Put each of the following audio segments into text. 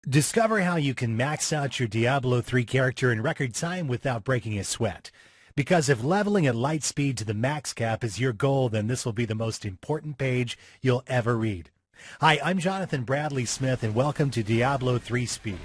Discover how you can max out your Diablo 3 character in record time without breaking a sweat. Because if leveling at light speed to the max cap is your goal, then this will be the most important page you'll ever read. Hi, I'm Jonathan Bradley Smith, and welcome to Diablo 3 Speed.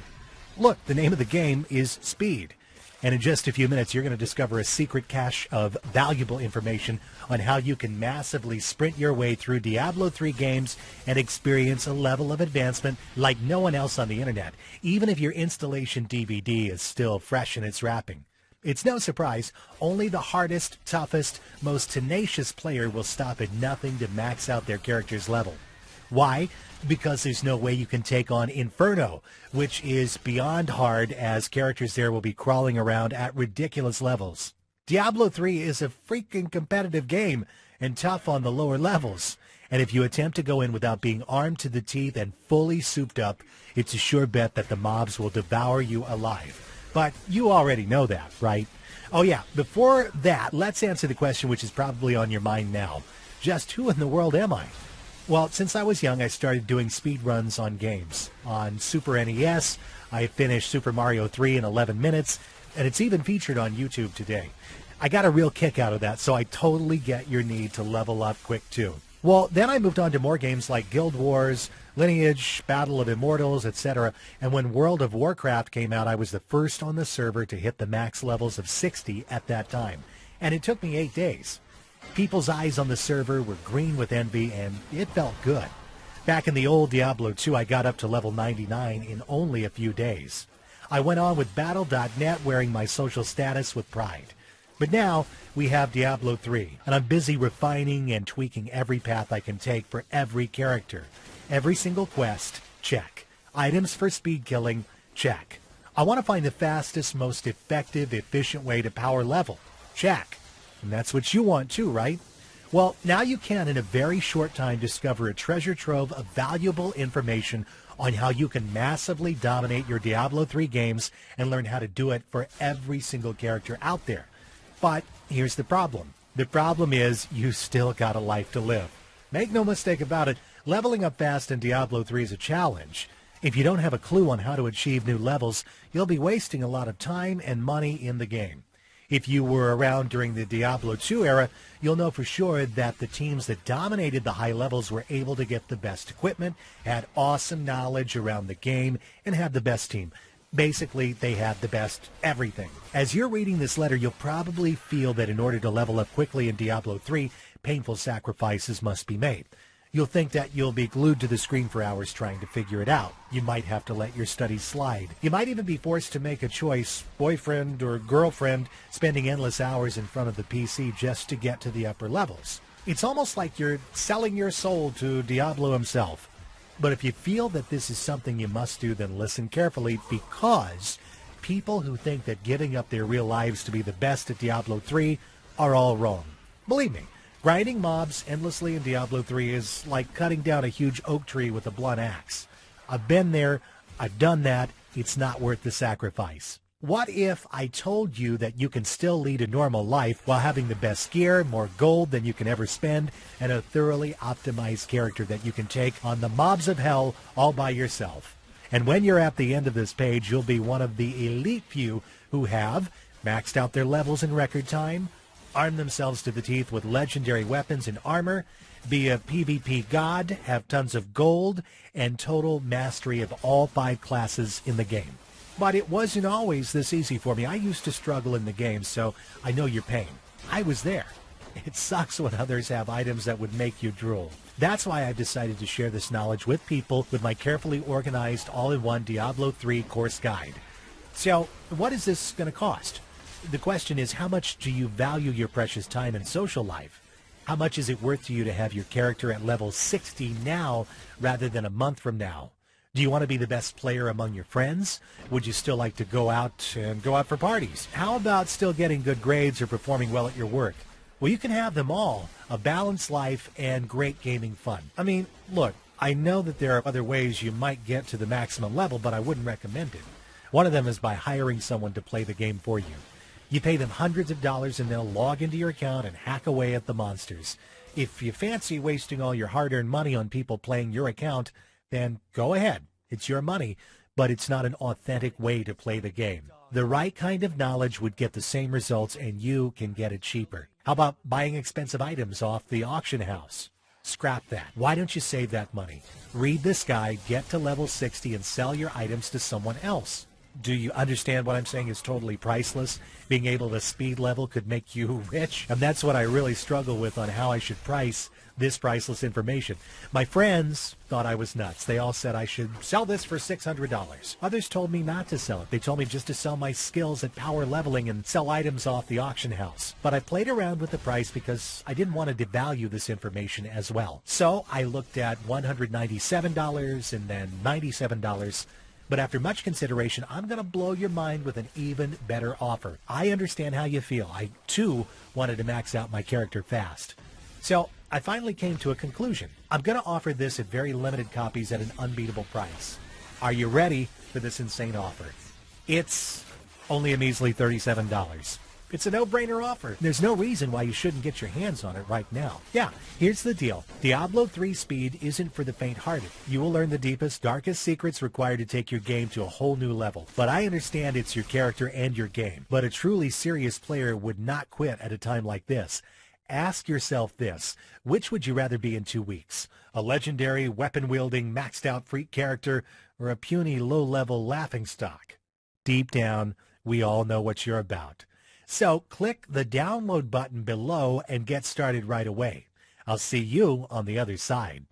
Look, the name of the game is Speed. And in just a few minutes, you're going to discover a secret cache of valuable information on how you can massively sprint your way through Diablo 3 games and experience a level of advancement like no one else on the internet, even if your installation DVD is still fresh in its wrapping. It's no surprise, only the hardest, toughest, most tenacious player will stop at nothing to max out their character's level. Why? Because there's no way you can take on Inferno, which is beyond hard, as characters there will be crawling around at ridiculous levels. Diablo 3 is a freaking competitive game and tough on the lower levels. And if you attempt to go in without being armed to the teeth and fully souped up, it's a sure bet that the mobs will devour you alive. But you already know that, right? Oh yeah, before that, let's answer the question which is probably on your mind now. Just who in the world am I? Well, since I was young, I started doing speed runs on games. On Super NES, I finished Super Mario 3 in 11 minutes, and it's even featured on YouTube today. I got a real kick out of that, so I totally get your need to level up quick too. Well, then I moved on to more games like Guild Wars, Lineage, Battle of Immortals, etc. And when World of Warcraft came out, I was the first on the server to hit the max levels of 60 at that time. And it took me 8 days. People's eyes on the server were green with envy, and it felt good. Back in the old Diablo 2, I got up to level 99 in only a few days. I went on with Battle.net, wearing my social status with pride. But now we have Diablo 3, and I'm busy refining and tweaking every path I can take for every character. Every single quest, check. Items for speed killing, check. I want to find the fastest, most effective, efficient way to power level, check. And that's what you want too, right? Well, now you can, in a very short time, discover a treasure trove of valuable information on how you can massively dominate your Diablo 3 games and learn how to do it for every single character out there. But here's the problem. The problem is you still got a life to live. Make no mistake about it, leveling up fast in Diablo 3 is a challenge. If you don't have a clue on how to achieve new levels, you'll be wasting a lot of time and money in the game. If you were around during the Diablo 2 era, you'll know for sure that the teams that dominated the high levels were able to get the best equipment, had awesome knowledge around the game, and had the best team. Basically, they had the best everything. As you're reading this letter, you'll probably feel that in order to level up quickly in Diablo 3, painful sacrifices must be made. You'll think that you'll be glued to the screen for hours trying to figure it out. You might have to let your studies slide. You might even be forced to make a choice, boyfriend or girlfriend, spending endless hours in front of the PC just to get to the upper levels. It's almost like you're selling your soul to Diablo himself. But if you feel that this is something you must do, then listen carefully, because people who think that giving up their real lives to be the best at Diablo 3 are all wrong. Believe me. Grinding mobs endlessly in Diablo 3 is like cutting down a huge oak tree with a blunt axe. I've been there, I've done that, it's not worth the sacrifice. What if I told you that you can still lead a normal life while having the best gear, more gold than you can ever spend, and a thoroughly optimized character that you can take on the mobs of hell all by yourself? And when you're at the end of this page, you'll be one of the elite few who have maxed out their levels in record time, arm themselves to the teeth with legendary weapons and armor, be a PvP god, have tons of gold, and total mastery of all 5 classes in the game. But it wasn't always this easy for me. I used to struggle in the game, so I know your pain. I was there. It sucks when others have items that would make you drool. That's why I've decided to share this knowledge with people with my carefully organized all-in-one Diablo 3 course guide. So, what is this going to cost? The question is, how much do you value your precious time and social life? How much is it worth to you to have your character at level 60 now rather than a month from now? Do you want to be the best player among your friends? Would you still like to go out for parties? How about still getting good grades or performing well at your work? Well, you can have them all, a balanced life and great gaming fun. I mean, look, I know that there are other ways you might get to the maximum level, but I wouldn't recommend it. One of them is by hiring someone to play the game for you. You pay them hundreds of dollars and they'll log into your account and hack away at the monsters. If you fancy wasting all your hard-earned money on people playing your account, then go ahead. It's your money. but it's not an authentic way to play the game. The right kind of knowledge would get the same results, and you can get it cheaper. How about buying expensive items off the auction house? Scrap that. Why don't you save that money? Read this guide, get to level 60, and sell your items to someone else. Do you understand what I'm saying is totally priceless? Being able to speed level could make you rich. And that's what I really struggle with on how I should price this priceless information. My friends thought I was nuts. They all said I should sell this for $600. Others told me not to sell it. They told me just to sell my skills at power leveling and sell items off the auction house. But I played around with the price because I didn't want to devalue this information as well. So I looked at $197 and then $97. But after much consideration, I'm going to blow your mind with an even better offer. I understand how you feel. I, too, wanted to max out my character fast. So I finally came to a conclusion. I'm going to offer this at very limited copies at an unbeatable price. Are you ready for this insane offer? It's only a measly $37. It's a no-brainer offer. There's no reason why you shouldn't get your hands on it right now. Yeah, here's the deal. Diablo 3 Speed isn't for the faint-hearted. You will learn the deepest, darkest secrets required to take your game to a whole new level. But I understand it's your character and your game. But a truly serious player would not quit at a time like this. Ask yourself this. Which would you rather be in 2 weeks? A legendary, weapon-wielding, maxed-out freak character, or a puny, low-level laughingstock? Deep down, we all know what you're about. So click the download button below and get started right away. I'll see you on the other side.